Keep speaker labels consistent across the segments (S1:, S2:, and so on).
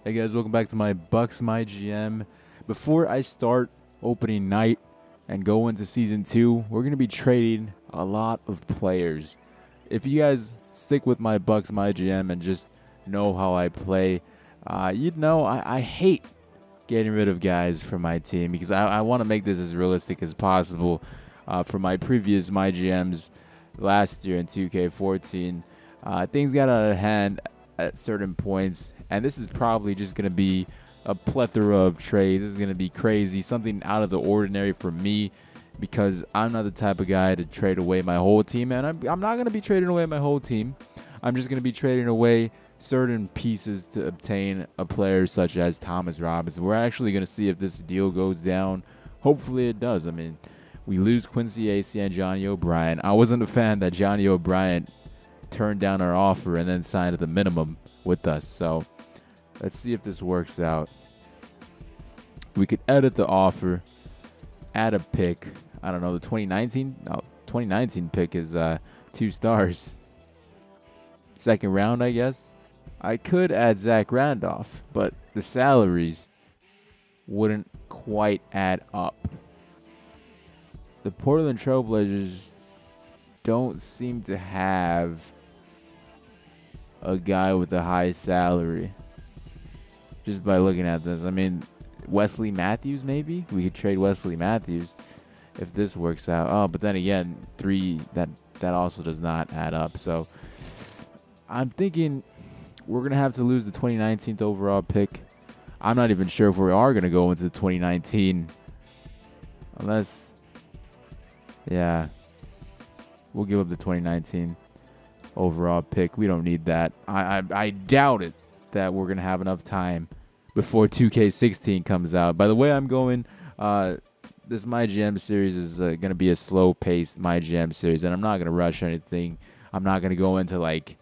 S1: Hey guys, welcome back to my Bucks MyGM. Before I start opening night and go into season 2, we're going to be trading a lot of players. If you guys stick with my Bucks MyGM and just know how I play, you'd know I hate getting rid of guys from my team because I want to make this as realistic as possible. For my previous MyGMs last year in 2K14, things got out of hand at certain points, and this is probably just going to be a plethora of trades. This is going to be crazy, something out of the ordinary for me, because I'm not the type of guy to trade away my whole team, and I'm not going to be trading away my whole team. I'm just going to be trading away certain pieces to obtain a player such as Thomas Robinson. We're actually going to see if this deal goes down. Hopefully it does. I mean, we lose Quincy Acey and Johnny O'Brien. I wasn't a fan that Johnny O'Brien turned down our offer and then signed at the minimum with us. So let's see if this works out. We could edit the offer, add a pick. I don't know, the 2019? No, 2019 pick is 2 stars. Second round, I guess. I could add Zach Randolph, but the salaries wouldn't quite add up. The Portland Trailblazers don't seem to have a guy with a high salary. Just by looking at this, I mean, Wesley Matthews, maybe we could trade Wesley Matthews if this works out. Oh, but then again, 3 that also does not add up. So I'm thinking we're gonna have to lose the 2019 overall pick. I'm not even sure if we are gonna go into the 2019, unless, yeah, we'll give up the 2019 overall pick. We don't need that. I doubt it that we're gonna have enough time before 2K16 comes out. By the way, I'm going. This MyGM series is gonna be a slow-paced MyGM series, and I'm not gonna rush anything. I'm not gonna go into like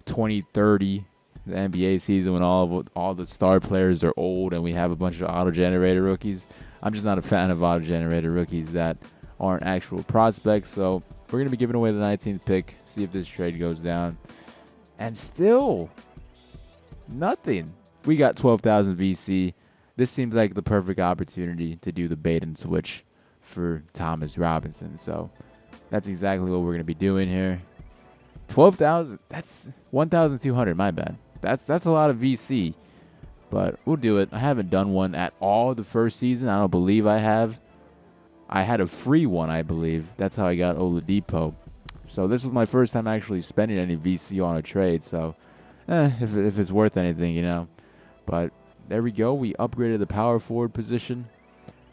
S1: 2030, the NBA season, when all the star players are old and we have a bunch of auto-generated rookies. I'm just not a fan of auto-generated rookies that aren't actual prospects. So we're gonna be giving away the 19th pick. See if this trade goes down, and still nothing. We got 12,000 VC. This seems like the perfect opportunity to do the bait and switch for Thomas Robinson. So that's exactly what we're going to be doing here. 12,000, that's 1,200, my bad. That's a lot of VC, but we'll do it. I haven't done one at all the first season. I don't believe I have. I had a free one, I believe. That's how I got Oladipo. So this was my first time actually spending any VC on a trade. So if it's worth anything, you know. But there we go. We upgraded the power forward position.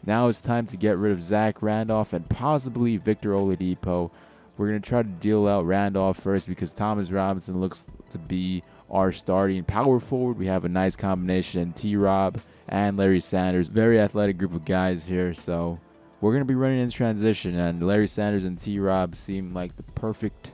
S1: Now it's time to get rid of Zach Randolph and possibly Victor Oladipo. We're going to try to deal out Randolph first because Thomas Robinson looks to be our starting power forward. We have a nice combination, T-Rob and Larry Sanders. Very athletic group of guys here. So we're going to be running in transition, and Larry Sanders and T-Rob seem like the perfect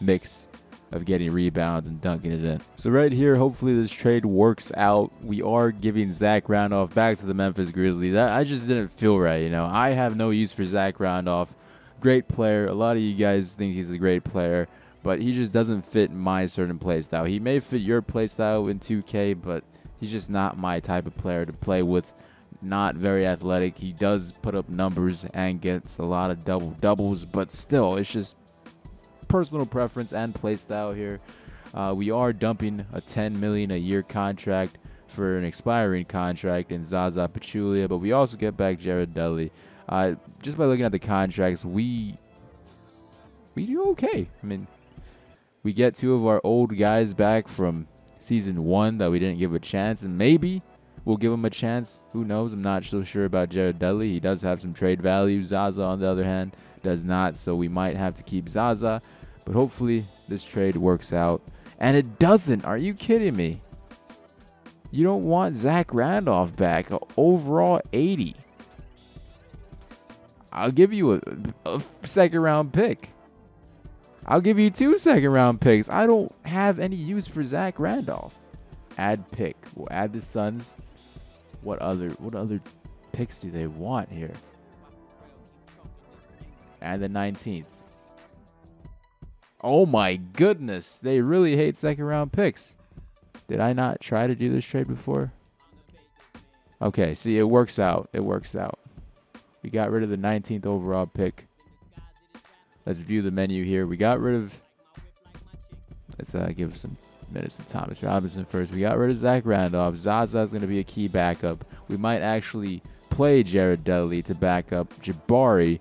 S1: mix of getting rebounds and dunking it in. So right here, hopefully this trade works out. We are giving Zach Randolph back to the Memphis Grizzlies. I just didn't feel right, you know. I have no use for Zach Randolph. Great player. A lot of you guys think he's a great player, but he just doesn't fit my certain play style. He may fit your play style in 2K, but he's just not my type of player to play with. Not very athletic. He does put up numbers and gets a lot of doubles, but still, it's just personal preference and play style here. We are dumping a $10 million a year contract for an expiring contract in Zaza Pachulia, but we also get back Jared Dudley. Just by looking at the contracts, we do okay. I mean, we get 2 of our old guys back from season 1 that we didn't give a chance, and maybe we'll give him a chance. Who knows? I'm not so sure about Jared Dudley. He does have some trade value. Zaza, on the other hand, does not, so we might have to keep Zaza. But hopefully this trade works out. And it doesn't. Are you kidding me? You don't want Zach Randolph back. Overall 80. I'll give you a second round pick. I'll give you 2 second round picks. I don't have any use for Zach Randolph. Add pick. We'll add the Suns. What other picks do they want here? And the 19th. Oh my goodness. They really hate second round picks. Did I not try to do this trade before? Okay, see, it works out. It works out. We got rid of the 19th overall pick. Let's view the menu here. We got rid of... Let's give some minutes to Thomas Robinson first. We got rid of Zach Randolph. Zaza's going to be a key backup. We might actually play Jared Dudley to back up Jabari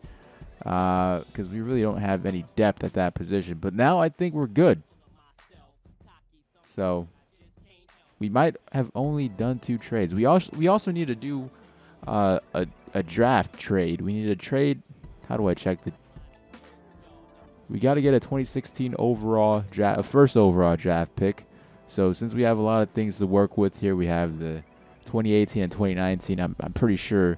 S1: because we really don't have any depth at that position. But now I think we're good. So we might have only done 2 trades. We also need to do a draft trade. We need to trade. How do I check the? We got to get a 2016 overall draft, a first overall draft pick. So since we have a lot of things to work with here, we have the 2018 and 2019. I'm pretty sure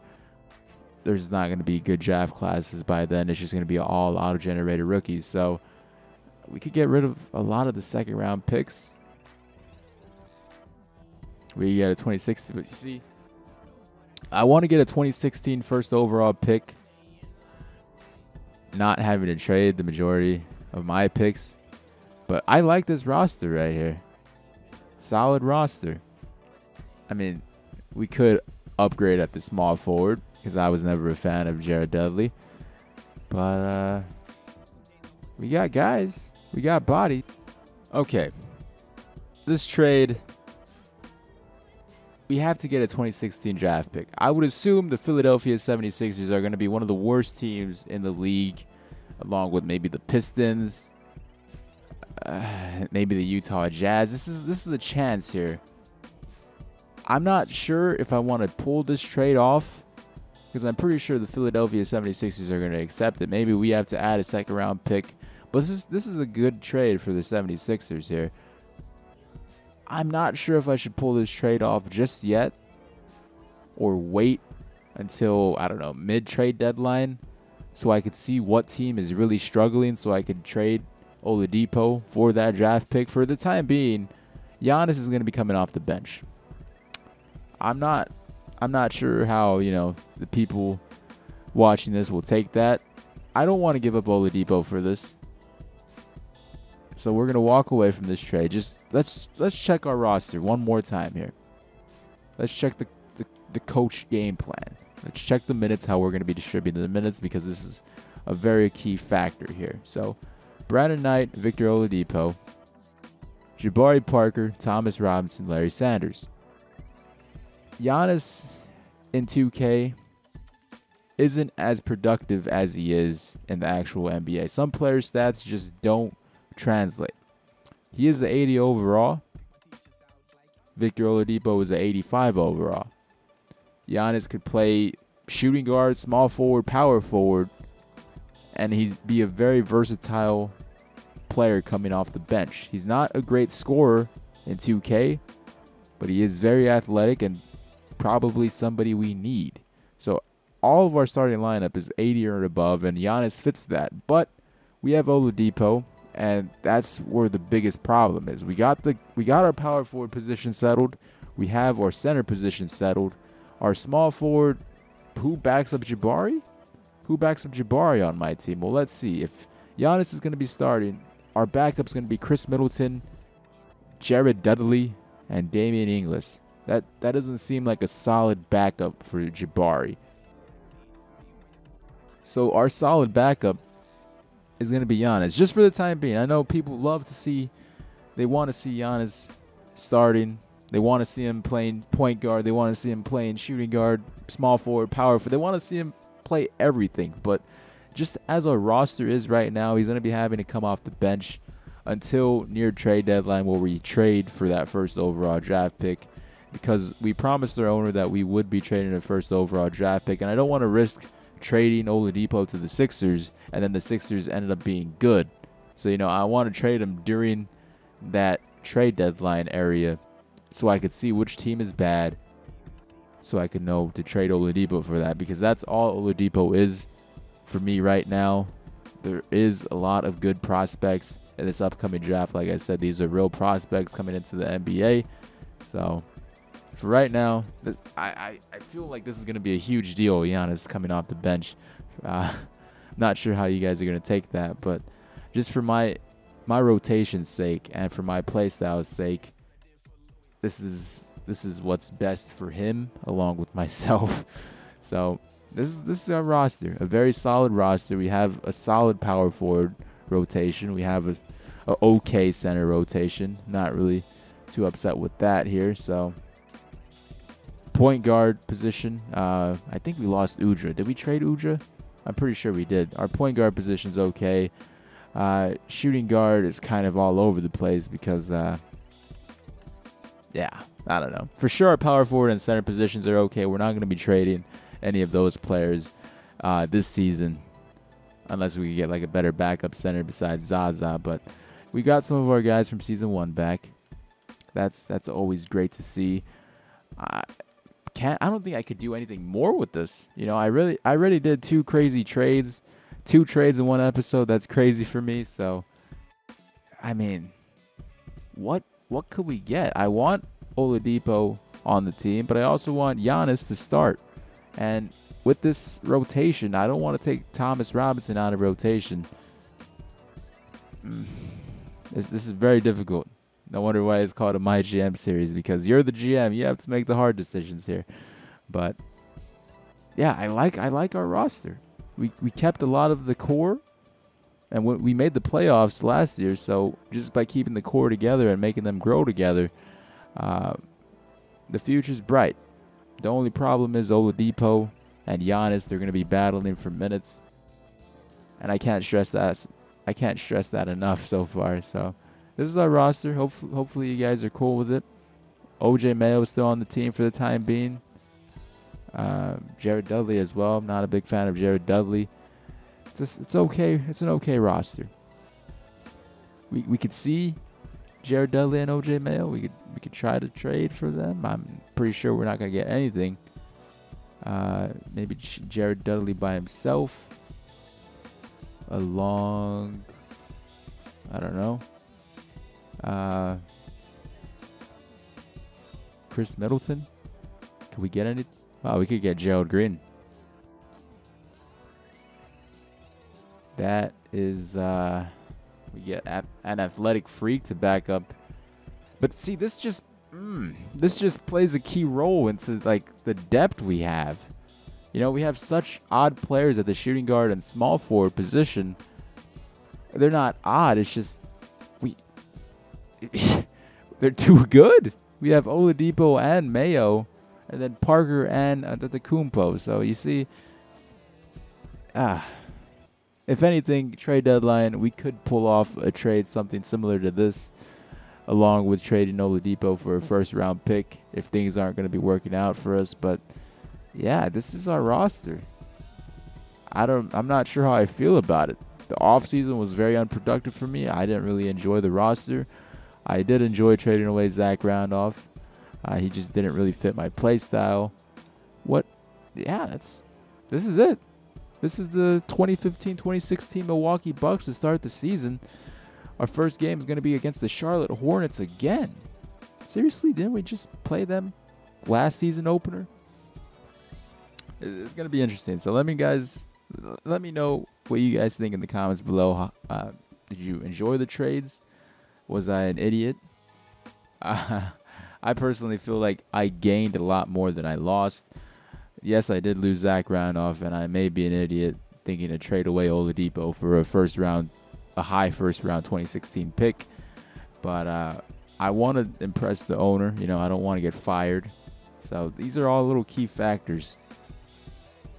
S1: there's not going to be good draft classes by then. It's just going to be all auto-generated rookies. So we could get rid of a lot of the second-round picks. We get a 2016, but you see, I want to get a 2016 first overall pick, not having to trade the majority of my picks. But I like this roster right here. Solid roster. I mean, we could upgrade at the small forward because I was never a fan of Jared Dudley. But we got guys. We got body. Okay. This trade, we have to get a 2016 draft pick. I would assume the Philadelphia 76ers are going to be one of the worst teams in the league, along with maybe the Pistons, maybe the Utah Jazz. This is a chance here. I'm not sure if I want to pull this trade off because I'm pretty sure the Philadelphia 76ers are going to accept it. Maybe we have to add a second-round pick. But this is a good trade for the 76ers here. I'm not sure if I should pull this trade off just yet or wait until, I don't know, mid-trade deadline so I could see what team is really struggling so I could trade Oladipo for that draft pick. For the time being, Giannis is going to be coming off the bench. I'm not sure how, the people watching this will take that. I don't want to give up Oladipo for this. So we're going to walk away from this trade. Just let's check our roster one more time here. Let's check the coach game plan. Let's check the minutes, how we're going to be distributing the minutes, because this is a very key factor here. So Brandon Knight, Victor Oladipo, Jabari Parker, Thomas Robinson, Larry Sanders. Giannis in 2K isn't as productive as he is in the actual NBA. Some players' stats just don't translate. He is an 80 overall. Victor Oladipo is an 85 overall. Giannis could play shooting guard, small forward, power forward, and he'd be a very versatile player coming off the bench. He's not a great scorer in 2K, but he is very athletic and probably somebody we need. So all of our starting lineup is 80 or above, and Giannis fits that. But we have Oladipo, and that's where the biggest problem is. We got our power forward position settled. We have our center position settled. Our small forward, who backs up Jabari? Who backs up Jabari on my team? Well, let's see. If Giannis is going to be starting, our backup's going to be Chris Middleton, Jared Dudley, and Damian Inglis. That doesn't seem like a solid backup for Jabari. So our solid backup is going to be Giannis, just for the time being. I know people love to see, they want to see Giannis starting. They want to see him playing point guard. They want to see him playing shooting guard, small forward, power forward. They want to see him play everything. But just as our roster is right now, he's going to be having to come off the bench until near trade deadline, where we trade for that first overall draft pick, because we promised our owner that we would be trading a first overall draft pick, and I don't want to risk trading Oladipo to the Sixers and then the Sixers ended up being good. So, I want to trade him during that trade deadline area so I could see which team is bad, so I could know to trade Oladipo for that, because that's all Oladipo is for me right now. There is a lot of good prospects in this upcoming draft. Like I said, these are real prospects coming into the NBA. So for right now, I feel like this is going to be a huge deal. Giannis coming off the bench. Not sure how you guys are going to take that, but just for my rotation's sake and for my play style's sake, this is this is what's best for him along with myself. So this is our roster, a very solid roster. We have a solid power forward rotation. We have a okay center rotation. Not really too upset with that here. So point guard position, I think we lost Udra. Did we trade Udra? I'm pretty sure we did. Our point guard position's okay. Shooting guard is kind of all over the place because, yeah, I don't know. For sure, our power forward and center positions are okay. We're not going to be trading any of those players this season unless we get like a better backup center besides Zaza. But we got some of our guys from season 1 back. That's always great to see. I don't think I could do anything more with this. You know, I already did 2 crazy trades. 2 trades in 1 episode. That's crazy for me. So, I mean, what could we get? I want Oladipo on the team, but I also want Giannis to start. And with this rotation, I don't want to take Thomas Robinson out of rotation. This is very difficult. No wonder why it's called a MyGM series, because you're the GM. You have to make the hard decisions here. But yeah, I like our roster. We kept a lot of the core, and we made the playoffs last year. So just by keeping the core together and making them grow together, the future's bright. The only problem is Oladipo and Giannis. They're going to be battling for minutes, and I can't stress that. I can't stress that enough so far. So this is our roster. Hopefully you guys are cool with it. OJ Mayo is still on the team for the time being. Jared Dudley as well. I'm not a big fan of Jared Dudley. It's okay. It's an okay roster. We could see Jared Dudley and OJ Mayo. We could try to trade for them. I'm pretty sure we're not gonna get anything. Maybe Jared Dudley by himself, along, I don't know, Chris Middleton. Could we get any? Wow, we could get Gerald Green. That is, we get an athletic freak to back up. But see, this just plays a key role into like the depth we have. You know, we have such odd players at the shooting guard and small forward position. They're not odd. It's just they're too good. We have Oladipo and Mayo, and then Parker and Antetokounmpo. So you see, if anything, trade deadline, we could pull off a trade, something similar to this, along with trading Oladipo for a first-round pick if things aren't going to be working out for us. But yeah, this is our roster. I'm not sure how I feel about it. The offseason was very unproductive for me. I didn't really enjoy the roster. I did enjoy trading away Zach Randolph. He just didn't really fit my play style. Yeah, this is it. This is the 2015-2016 Milwaukee Bucks to start the season. Our first game is going to be against the Charlotte Hornets again. Seriously, didn't we just play them last season opener? It's going to be interesting. So let me know what you guys think in the comments below. Did you enjoy the trades? Was I an idiot? I personally feel like I gained a lot more than I lost. Yes, I did lose Zach Randolph, and I may be an idiot thinking to trade away Oladipo for a high first round 2016 pick. But I want to impress the owner. You know, I don't want to get fired. So these are all little key factors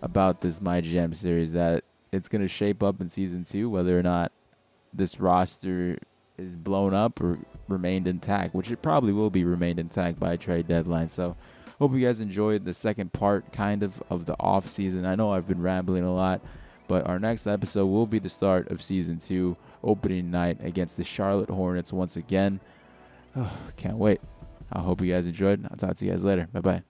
S1: about this MyGM series that it's going to shape up in season 2, whether or not this roster is blown up or remained intact, which it probably will be remained intact by trade deadline. So hope you guys enjoyed the second part kind of the off season. I know I've been rambling a lot, but our next episode will be the start of season 2, opening night against the Charlotte Hornets once again. Can't wait. I hope you guys enjoyed. I'll talk to you guys later. Bye-bye.